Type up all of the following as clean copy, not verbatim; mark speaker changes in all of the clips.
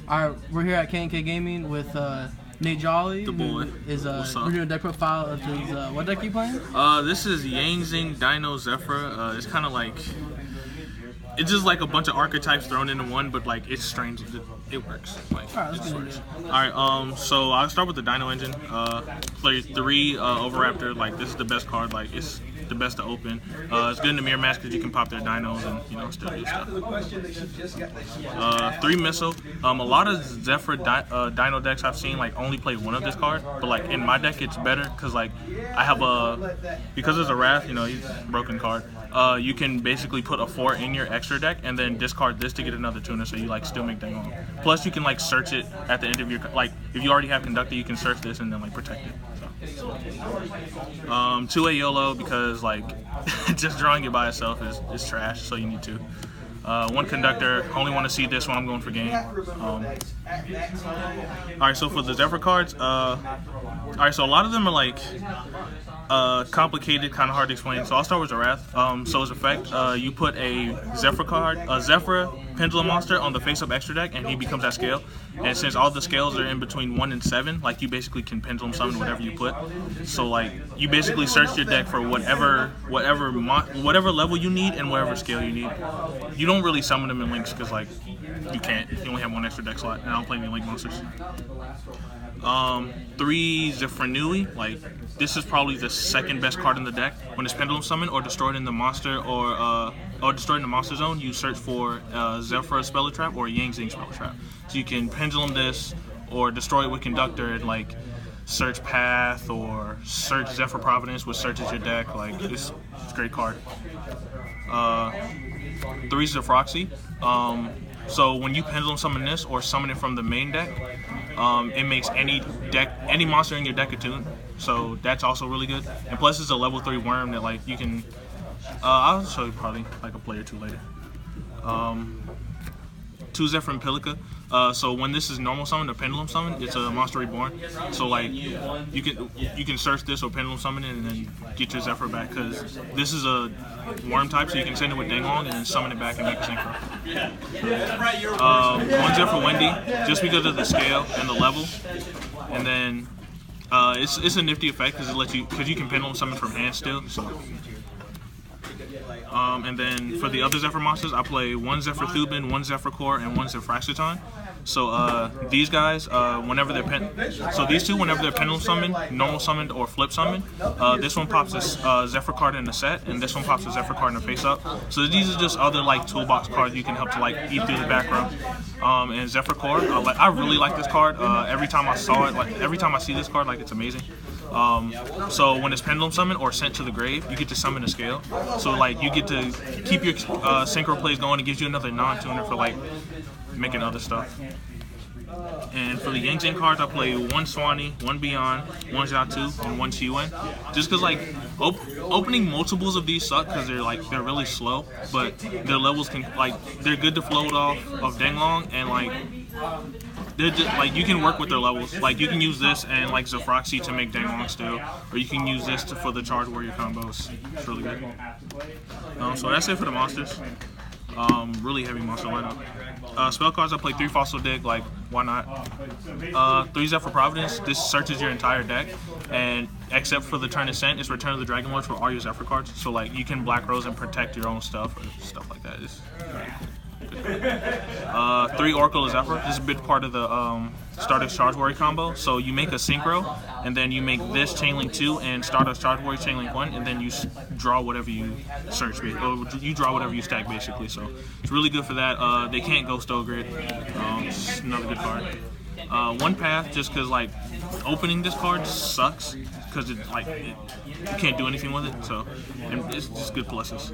Speaker 1: Alright, we're here at KnK Gaming with Jolley.
Speaker 2: The boy.
Speaker 1: We're doing a deck profile of his, what deck are you playing?
Speaker 2: This is Dino Zefra. It's kind of like, it's just like a bunch of archetypes thrown into one, but like it's strange. It works. Like,
Speaker 1: Alright, let's get into it.
Speaker 2: Alright, so I'll start with the Dino engine. Play 3 Overraptor. Like, this is the best card. Like, it's the best to open. It's good in the mirror match because you can pop their dinos and, you know, still do stuff. 3 missile. A lot of Zefra Dino decks I've seen like only play one of this card, but like in my deck it's better because like I have because it's a Wrath, you know, he's a broken card. You can basically put a 4 in your extra deck and then discard this to get another tuner, so you like still make that on. Plus you can like search it at the end of your, like if you already have Conductor, you can search this and then like protect it. So. 2A YOLO because like just drawing it by itself is trash, so you need to. 1 Conductor, only want to see this when I'm going for game. Alright, so for the Zefra cards, alright, so a lot of them are like complicated, kind of hard to explain. So I'll start with the Wrath. So as effect, you put a Zefra card, a Zefra Pendulum monster on the face-up extra deck, and he becomes at scale. And since all the scales are in between 1 and 7, like you basically can pendulum summon whatever you put. So like you basically search your deck for whatever level you need and whatever scale you need. You don't really summon them in links because like you can't. You only have 1 extra deck slot, and I don't play any link monsters. 3 Zefra, like this is probably the 2nd best card in the deck. When it's pendulum summoned or destroyed in the monster or destroyed in the monster zone, you search for Zefra Spell Trap or Yang Zing Spell Trap. So you can pendulum this or destroy it with Conductor and like search Path or search Zefra Providence, which searches your deck. Like it's a great card. 3 Zefroxy. So when you pendulum summon this or summon it from the main deck, it makes any monster in your deck attune. So that's also really good. And plus it's a level 3 worm that like you can, I'll show you probably like a play or 2 later. 2 Zefra and Pilica. So when this is normal summon or pendulum summon, it's a monster reborn. So like you can search this or pendulum summon it and then get your Zefra back because this is a worm type, so you can send it with Denglong and then summon it back and make a synchro. 1 Zefra Wendy, just because of the scale and the level, and then it's a nifty effect because it lets you can pendulum summon from hand still. So. And then for the other Zefra monsters, I play 1 Zefra Thubin, 1 Zefra Core, and 1 Zefraxiton. So these guys, whenever they're these two, whenever they're pendulum summoned, normal summoned, or flip summoned, this one pops a Zefra card in the set, and this one pops a Zefra card in the face up. So these are just other like toolbox cards you can help to like eat through the back row. And Zefra Core, I really like this card. Every time I saw it, like every time I see this card, like it's amazing. So when it's pendulum summoned or sent to the grave, you get to summon a scale. So like you get to keep your synchro plays going. It gives you another non-tuner for like making other stuff. And for the Yang Zing cards, I play 1 Swanee, 1 Beyond, 1 Zhatu, and 1 Chiwen. Just because like opening multiples of these suck because they're really slow, but their levels can they're good to float off of Denglong, and like they're just, like you can work with their levels. Like you can use this and like Zefroxy to make Denglong still, or you can use this for the Charge Warrior combos. It's really good. So that's it for the monsters. Really heavy monster lineup. Spell cards, I play 3 Fossil Dig, like why not? 3 Zefra Providence, this searches your entire deck, and except for the turn ascent, it's Return of the Dragon Lords for all your Zefra cards. So like you can Black Rose and protect your own stuff or stuff like that. It's 3 Oracle of Zefra. This is a big part of the Stardust Charge Warrior combo. So you make a Synchro, and then you make this Chainlink 2 and Stardust Charge Warrior Chainlink 1, and then you draw whatever you search, or you draw whatever you stack basically. So it's really good for that. They can't Ghost Ogre. It's another good card. 1 Path, just because like opening this card sucks because you can't do anything with it. So and it's just good pluses.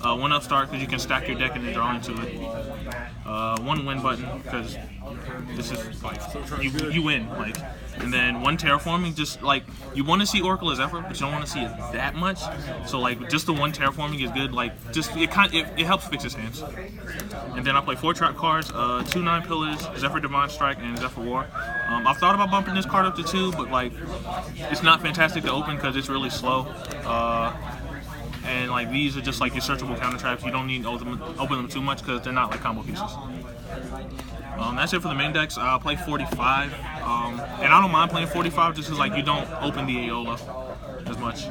Speaker 2: 1 Upstart because you can stack your deck and then draw into it. 1 Win button because this is like you win, like. And then 1 Terraforming, just like you want to see Oracle of Zefra, but you don't want to see it that much. So like just the 1 Terraforming is good. Like just it helps fix his hands. And then I play 4 trap cards, 2 9 Pillars, Zefra Divine Strike, and Zefra War. I've thought about bumping this card up to 2, but like it's not fantastic to open because it's really slow. And like these are just like your searchable counter traps. You don't need to open them too much because they're not like combo pieces. That's it for the main decks. I'll play 45, and I don't mind playing 45 just because like you don't open the Aeola as much.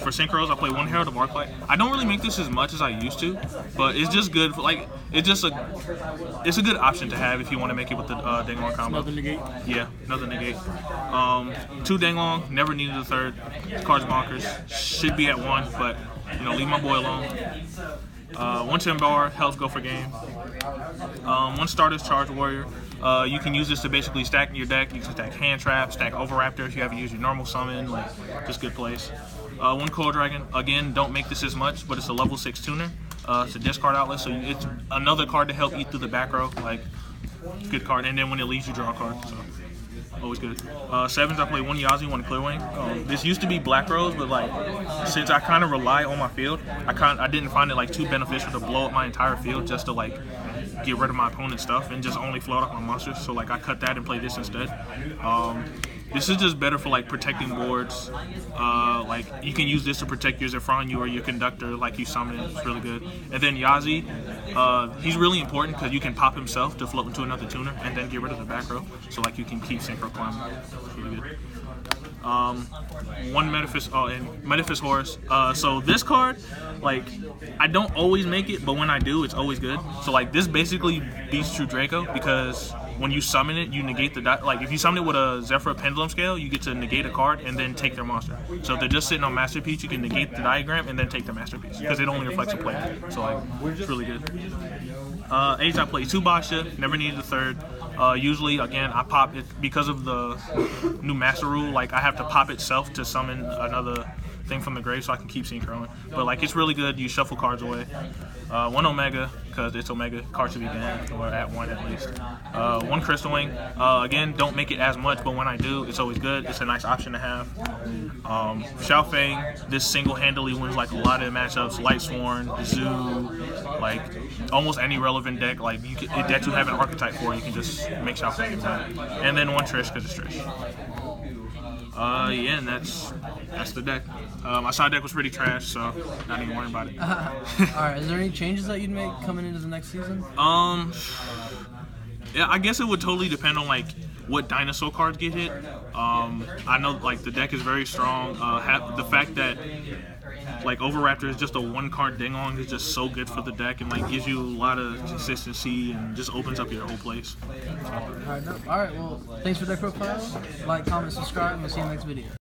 Speaker 2: For synchros, I play one Herald of Arclight. I don't really make this as much as I used to, but it's just good. For, like it's a good option to have if you want to make it with the Danglong combo.
Speaker 1: Another negate.
Speaker 2: Yeah, another negate. 2 Danglong, never needed a third. Card's bonkers. Should be at 1, but you know, leave my boy alone. 1 10 bar, health go for game. 1 Stardust Charge Warrior. You can use this to basically stack your deck. You can stack Hand Trap, stack Overraptor if you haven't used your normal summon, like just good plays. 1 Cold Dragon. Again, don't make this as much, but it's a level 6 tuner. It's a discard outlet, so it's another card to help eat through the back row. Like, good card. And then when it leaves, you draw a card. So always good. 7s, I play 1 Yazi, 1 Clearwing. This used to be Black Rose, but like since I kind of rely on my field, I didn't find it like too beneficial to blow up my entire field just to like get rid of my opponent's stuff and just only float off my monsters. So like I cut that and play this instead. This is just better for like protecting boards. Like you can use this to protect your Zefra or your Conductor, like you summon it. It's really good. And then Yazi, he's really important because you can pop himself to float into another tuner and then get rid of the back row. So like you can keep synchro climbing. It's really good. 1 Metaphys Horus. So this card, like I don't always make it, but when I do, it's always good. So like this basically beats True Draco because when you summon it, you negate the like if you summon it with a Zefra Pendulum Scale, you get to negate a card and then take their monster. So if they're just sitting on Masterpiece, you can negate the diagram and then take the Masterpiece because it only reflects a play. So like it's really good. 8s, I play 2 Basha, never needed a third. Usually, again, I pop it because of the new Master Rule. Like I have to pop itself to summon another thing from the grave so I can keep synchroing. But like it's really good. You shuffle cards away. 1 Omega because it's Omega. Cards should be banned or at 1 at least. 1 Crystal Wing. Again, don't make it as much, but when I do, it's always good. It's a nice option to have. Xiao Feng. This single-handedly wins like a lot of matchups. Light Sworn, Zoo, like almost any relevant deck. Like decks you have an archetype for, you can just make Xiao Feng. And then 1 Trish because it's Trish. Yeah, and that's the deck. My side deck was pretty trash, so not even worrying about it.
Speaker 1: Alright, is there any changes that you'd make coming into the next season?
Speaker 2: Yeah, I guess it would totally depend on like what dinosaur cards get hit. I know like the deck is very strong. The fact that like Overraptor is just a 1-card ding-on is just so good for the deck and like gives you a lot of consistency and just opens up your whole place.
Speaker 1: Alright, well, thanks for deck profile. Like, comment, subscribe, and we'll see you in the next video.